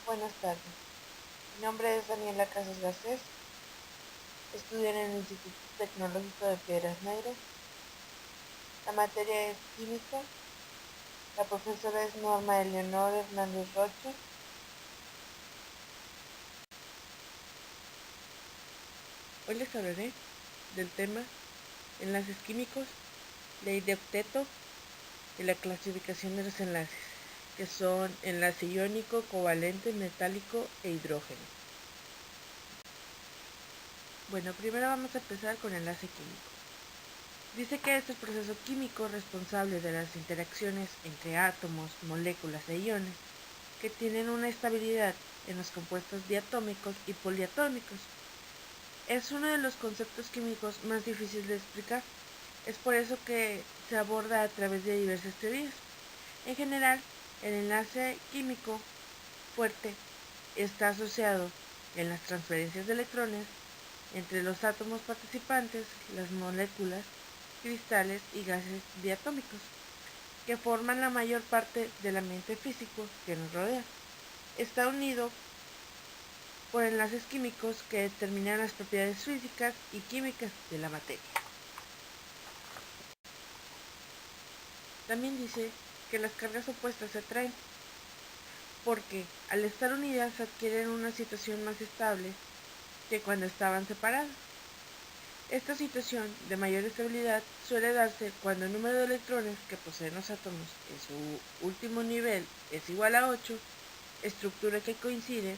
Buenas tardes. Mi nombre es Daniela Casas Garcés. Estudio en el Instituto Tecnológico de Piedras Negras. La materia es química. La profesora es Norma Eleonor Hernández Rocha. Hoy les hablaré del tema enlaces químicos, ley de octeto y la clasificación de los enlaces, que son enlace iónico, covalente, metálico e hidrógeno. Bueno, primero vamos a empezar con enlace químico. Dice que es el proceso químico responsable de las interacciones entre átomos, moléculas e iones que tienen una estabilidad en los compuestos diatómicos y poliatómicos. Es uno de los conceptos químicos más difíciles de explicar. Es por eso que se aborda a través de diversas teorías. En general, el enlace químico fuerte está asociado en las transferencias de electrones entre los átomos participantes, las moléculas, cristales y gases diatómicos, que forman la mayor parte del ambiente físico que nos rodea. Está unido por enlaces químicos que determinan las propiedades físicas y químicas de la materia. También dice que las cargas opuestas se atraen porque al estar unidas adquieren una situación más estable que cuando estaban separadas. Esta situación de mayor estabilidad suele darse cuando el número de electrones que poseen los átomos en su último nivel es igual a 8, estructura que coincide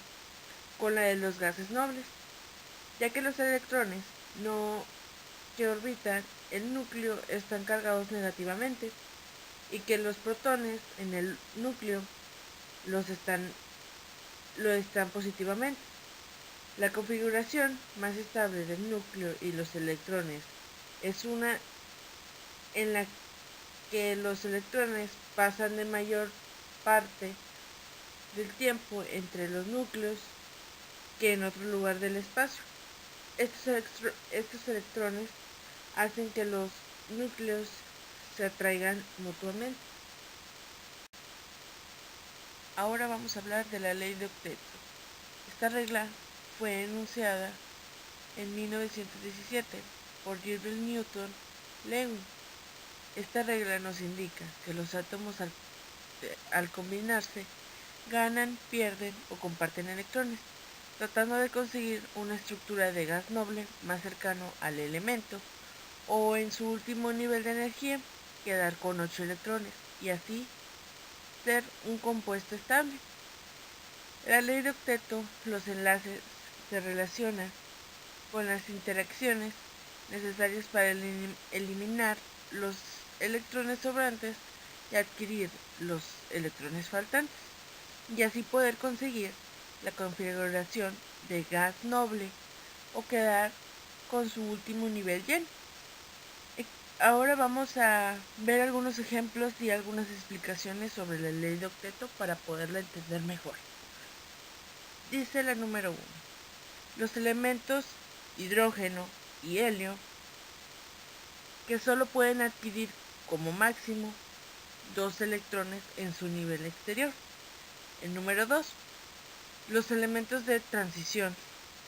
con la de los gases nobles, ya que los electrones que orbitan el núcleo están cargados negativamente y que los protones en el núcleo lo están positivamente. La configuración más estable del núcleo y los electrones es una en la que los electrones pasan de mayor parte del tiempo entre los núcleos que en otro lugar del espacio. Estos electrones hacen que los núcleos se atraigan mutuamente. Ahora vamos a hablar de la ley de octeto. Esta regla fue enunciada en 1917 por Gilbert Newton Lewis. Esta regla nos indica que los átomos al combinarse ganan, pierden o comparten electrones, tratando de conseguir una estructura de gas noble más cercano al elemento o en su último nivel de energía quedar con 8 electrones y así ser un compuesto estable. La ley de octeto, los enlaces se relacionan con las interacciones necesarias para eliminar los electrones sobrantes y adquirir los electrones faltantes, y así poder conseguir la configuración de gas noble o quedar con su último nivel lleno. Ahora vamos a ver algunos ejemplos y algunas explicaciones sobre la ley de octeto para poderla entender mejor. Dice la número 1. Los elementos hidrógeno y helio que solo pueden adquirir como máximo 2 electrones en su nivel exterior. El número 2. Los elementos de transición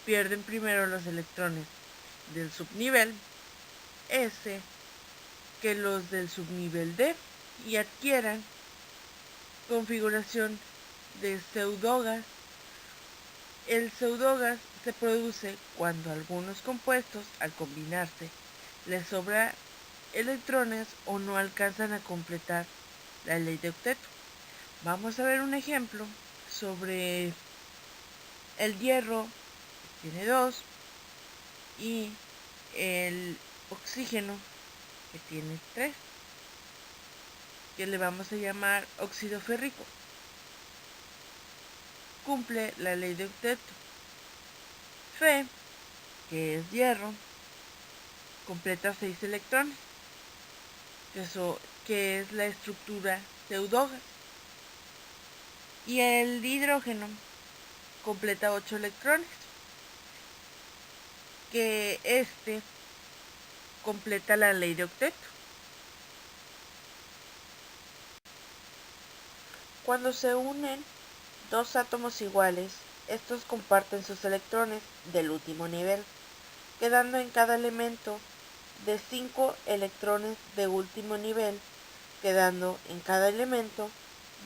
pierden primero los electrones del subnivel S que los del subnivel D y adquieran configuración de pseudogas. El pseudogas se produce cuando algunos compuestos, al combinarse, les sobra electrones o no alcanzan a completar la ley de octeto. Vamos a ver un ejemplo sobre el hierro, que tiene 2, y el oxígeno, que tiene 3, que le vamos a llamar óxido férrico. Cumple la ley de octeto. Fe, que es hierro, completa 6 electrones, que es la estructura pseudogas. Y el hidrógeno completa 8 electrones, que completa la ley de octeto. Cuando se unen dos átomos iguales, estos comparten sus electrones del último nivel, quedando en cada elemento de 5 electrones de último nivel, quedando en cada elemento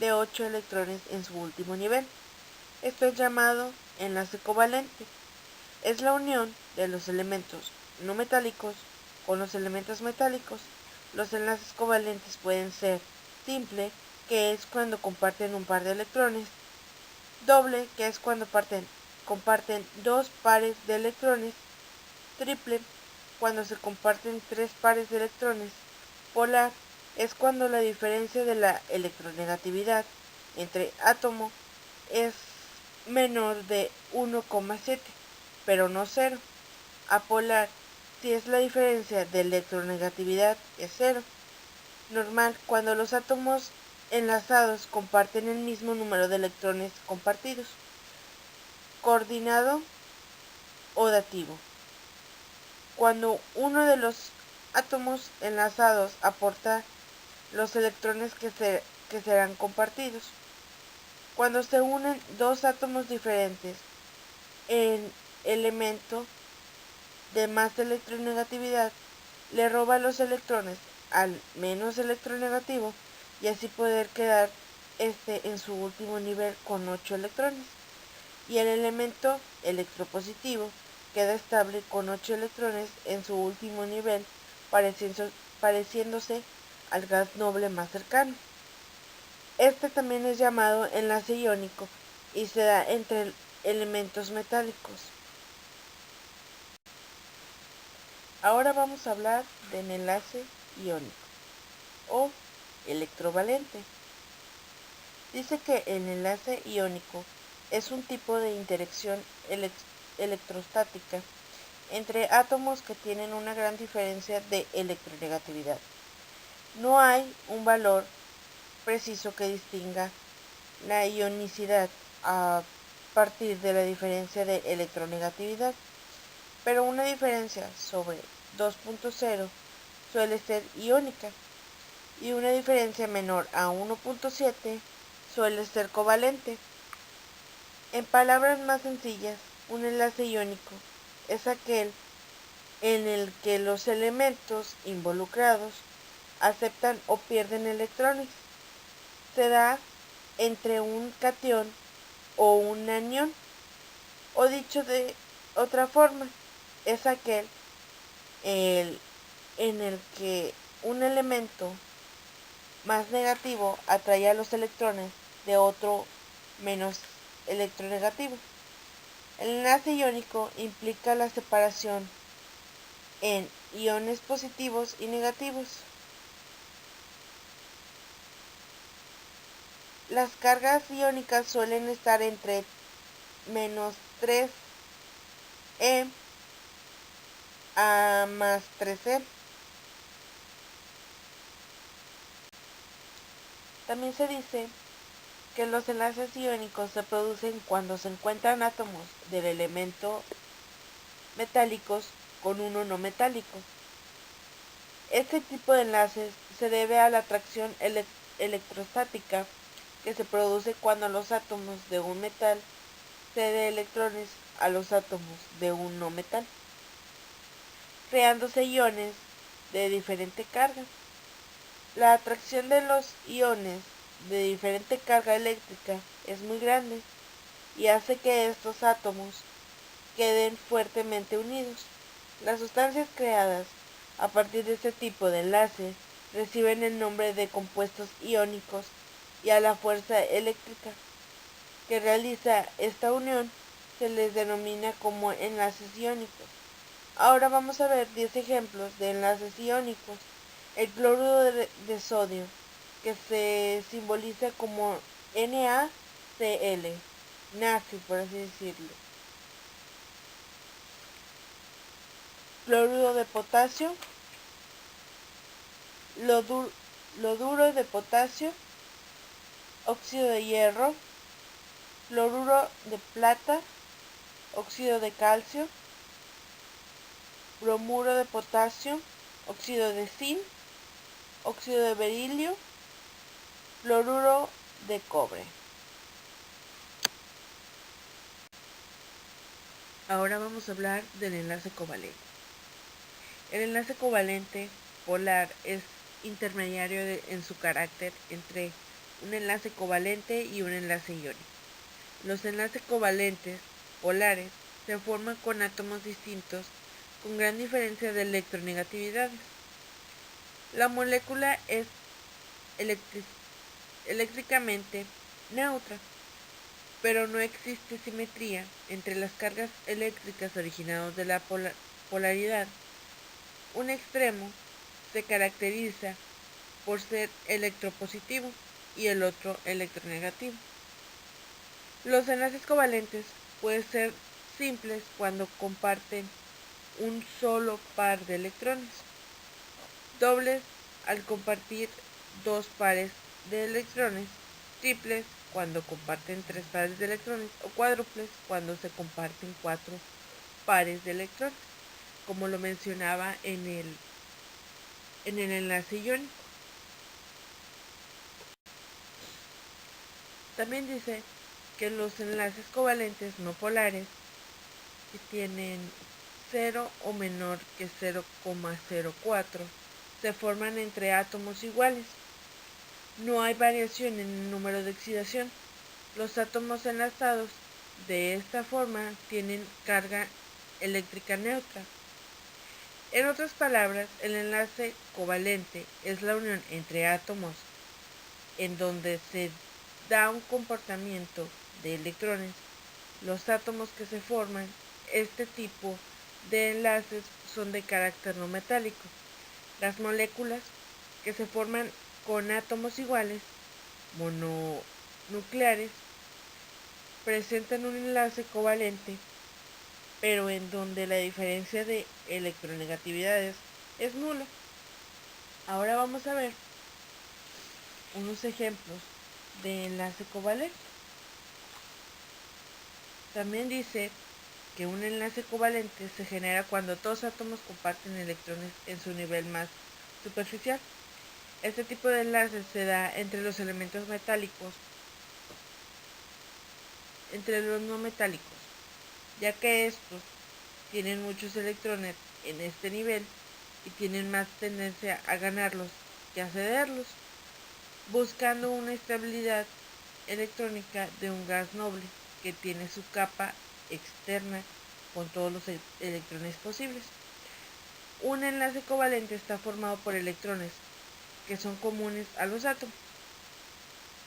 de 8 electrones en su último nivel. Esto es llamado enlace covalente. Es la unión de los elementos no metálicos con los elementos metálicos. Los enlaces covalentes pueden ser simple, que es cuando comparten un par de electrones, doble, que es cuando comparten dos pares de electrones, triple, cuando se comparten tres pares de electrones, polar, es cuando la diferencia de la electronegatividad entre átomos es menor de 1,7, pero no 0. Apolar, si es la diferencia de electronegatividad es 0. Normal, cuando los átomos enlazados comparten el mismo número de electrones compartidos. Coordinado o dativo, cuando uno de los átomos enlazados aporta los electrones que serán compartidos. Cuando se unen dos átomos diferentes en elemento de más electronegatividad, le roba los electrones al menos electronegativo y así poder quedar en su último nivel con 8 electrones. Y el elemento electropositivo queda estable con 8 electrones en su último nivel, pareciéndose al gas noble más cercano. Este también es llamado enlace iónico y se da entre elementos metálicos. Ahora vamos a hablar del enlace iónico o electrovalente. Dice que el enlace iónico es un tipo de interacción electrostática entre átomos que tienen una gran diferencia de electronegatividad. No hay un valor preciso que distinga la ionicidad a partir de la diferencia de electronegatividad, pero una diferencia sobre 2.0 suele ser iónica y una diferencia menor a 1.7 suele ser covalente. En palabras más sencillas, un enlace iónico es aquel en el que los elementos involucrados aceptan o pierden electrones. Se da entre un catión o un anión, o dicho de otra forma, es aquel en el que un elemento más negativo atrae a los electrones de otro menos electronegativo. El enlace iónico implica la separación en iones positivos y negativos. Las cargas iónicas suelen estar entre menos 3e a más 3e. También se dice que los enlaces iónicos se producen cuando se encuentran átomos del elemento metálicos con uno no metálico. Este tipo de enlaces se debe a la atracción electrostática que se produce cuando los átomos de un metal ceden electrones a los átomos de un no metal, creándose iones de diferente carga. La atracción de los iones de diferente carga eléctrica es muy grande y hace que estos átomos queden fuertemente unidos. Las sustancias creadas a partir de este tipo de enlace reciben el nombre de compuestos iónicos y a la fuerza eléctrica que realiza esta unión se les denomina como enlaces iónicos. Ahora vamos a ver 10 ejemplos de enlaces iónicos. El cloruro de sodio, que se simboliza como NaCl, NaCl por así decirlo. Cloruro de potasio, loduro de potasio, óxido de hierro, cloruro de plata, óxido de calcio, bromuro de potasio, óxido de zinc, óxido de berilio, cloruro de cobre. Ahora vamos a hablar del enlace covalente. El enlace covalente polar es intermediario en su carácter entre un enlace covalente y un enlace iónico. Los enlaces covalentes polares se forman con átomos distintos con gran diferencia de electronegatividades. La molécula es eléctricamente neutra, pero no existe simetría entre las cargas eléctricas originadas de la polaridad. Un extremo se caracteriza por ser electropositivo y el otro electronegativo. Los enlaces covalentes pueden ser simples cuando comparten un solo par de electrones, dobles al compartir dos pares de electrones, triples cuando comparten tres pares de electrones o cuádruples cuando se comparten cuatro pares de electrones, como lo mencionaba en el enlace iónico. También dice que los enlaces covalentes no polares, que tienen 0 o menor que 0,04, se forman entre átomos iguales. No hay variación en el número de oxidación. Los átomos enlazados de esta forma tienen carga eléctrica neutra. En otras palabras, el enlace covalente es la unión entre átomos en donde se da un comportamiento de electrones. Los átomos que se forman este tipo de enlaces son de carácter no metálico. Las moléculas que se forman con átomos iguales, mononucleares, presentan un enlace covalente, pero en donde la diferencia de electronegatividades es nula. Ahora vamos a ver unos ejemplos de enlace covalente. También dice que un enlace covalente se genera cuando dos átomos comparten electrones en su nivel más superficial. Este tipo de enlace se da entre los elementos metálicos, entre los no metálicos, ya que estos tienen muchos electrones en este nivel y tienen más tendencia a ganarlos que a cederlos, buscando una estabilidad electrónica de un gas noble que tiene su capa externa con todos los electrones posibles. Un enlace covalente está formado por electrones que son comunes a los átomos.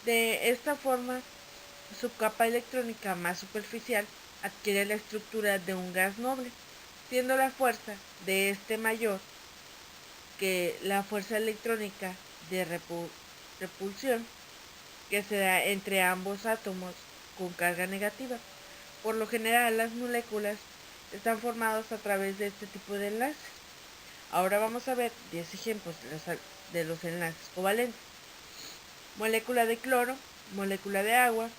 De esta forma, su capa electrónica más superficial adquiere la estructura de un gas noble, siendo la fuerza de este mayor que la fuerza electrónica de repulsión que se da entre ambos átomos con carga negativa. Por lo general, las moléculas están formadas a través de este tipo de enlaces. Ahora vamos a ver 10 ejemplos de los enlaces covalentes. Molécula de cloro, molécula de agua,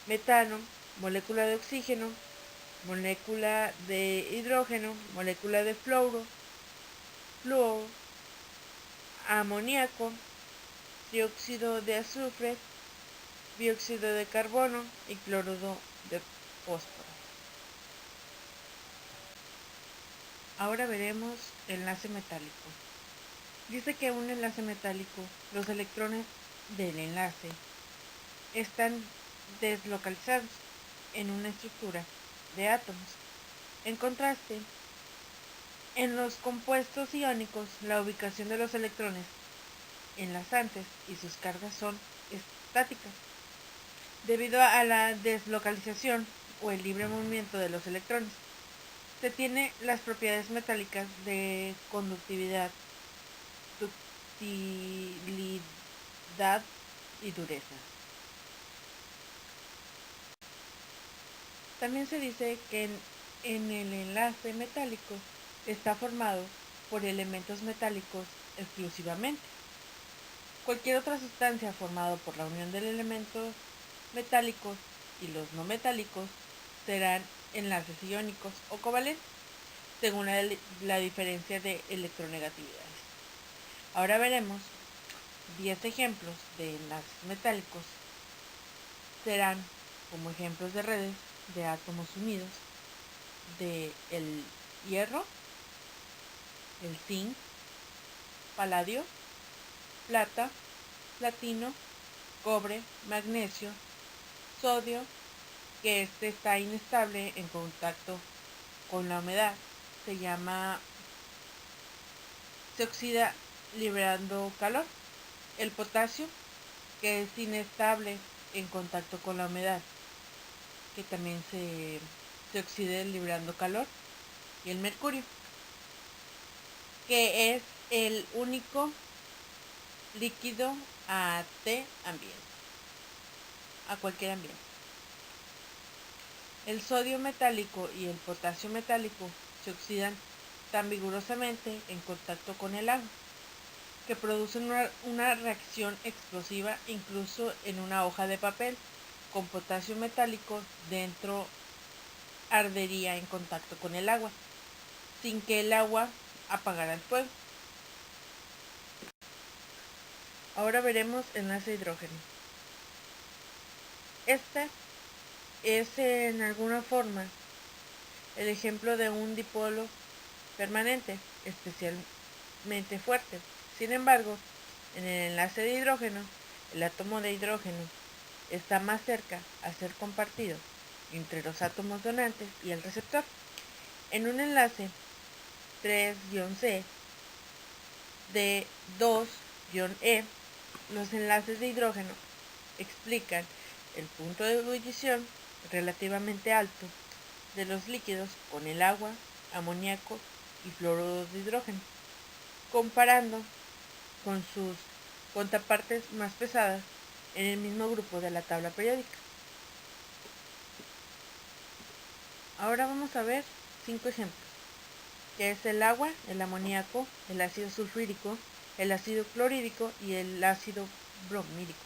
metano, molécula de oxígeno, molécula de hidrógeno, molécula de fluoro, amoníaco, dióxido de azufre, dióxido de carbono y cloruro de fósforo. Ahora veremos enlace metálico. Dice que un enlace metálico, los electrones del enlace están deslocalizados en una estructura de átomos. En contraste, en los compuestos iónicos, la ubicación de los electrones enlazantes y sus cargas son estáticas. Debido a la deslocalización o el libre movimiento de los electrones, se tiene las propiedades metálicas de conductividad, ductilidad y dureza. También se dice que en el enlace metálico está formado por elementos metálicos exclusivamente. Cualquier otra sustancia formada por la unión de elementos metálicos y los no metálicos serán enlaces iónicos o covalentes, según la diferencia de electronegatividades. Ahora veremos 10 ejemplos de enlaces metálicos. Serán como ejemplos de redes de átomos unidos, de el hierro, el zinc, paladio, plata, platino, cobre, magnesio, sodio, que este está inestable en contacto con la humedad. Se oxida liberando calor. El potasio, que es inestable en contacto con la humedad, que también se oxida liberando calor. Y el mercurio, que es el único líquido a cualquier ambiente. El sodio metálico y el potasio metálico se oxidan tan vigorosamente en contacto con el agua que producen una reacción explosiva incluso en una hoja de papel con potasio metálico dentro ardería en contacto con el agua sin que el agua apagara el fuego. Ahora veremos enlace de hidrógeno. Este es en alguna forma el ejemplo de un dipolo permanente, especialmente fuerte. Sin embargo, en el enlace de hidrógeno, el átomo de hidrógeno está más cerca a ser compartido entre los átomos donantes y el receptor. En un enlace 3-C de 2-E, los enlaces de hidrógeno explican el punto de ebullición relativamente alto de los líquidos con el agua, amoníaco y fluoruro de hidrógeno, comparando con sus contrapartes más pesadas en el mismo grupo de la tabla periódica. Ahora vamos a ver 5 ejemplos, que es el agua, el amoníaco, el ácido sulfúrico, el ácido clorhídrico y el ácido bromídico.